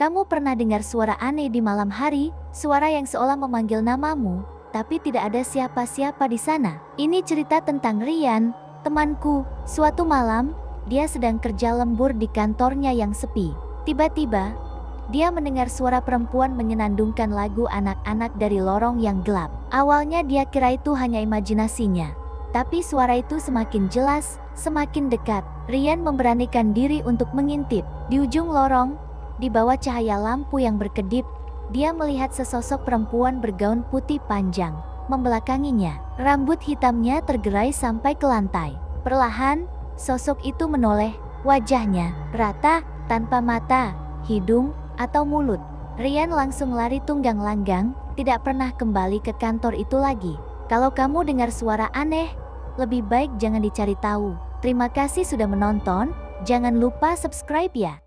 Kamu pernah dengar suara aneh di malam hari, suara yang seolah memanggil namamu, tapi tidak ada siapa-siapa di sana. Ini cerita tentang Rian, temanku. Suatu malam, dia sedang kerja lembur di kantornya yang sepi. Tiba-tiba, dia mendengar suara perempuan menyenandungkan lagu anak-anak dari lorong yang gelap. Awalnya dia kira itu hanya imajinasinya. Tapi suara itu semakin jelas, semakin dekat. Rian memberanikan diri untuk mengintip. Di ujung lorong, di bawah cahaya lampu yang berkedip, dia melihat sesosok perempuan bergaun putih panjang, membelakanginya. Rambut hitamnya tergerai sampai ke lantai. Perlahan, sosok itu menoleh, wajahnya rata, tanpa mata, hidung, atau mulut. Rian langsung lari tunggang langgang, tidak pernah kembali ke kantor itu lagi. Kalau kamu dengar suara aneh, lebih baik jangan dicari tahu. Terima kasih sudah menonton, jangan lupa subscribe ya.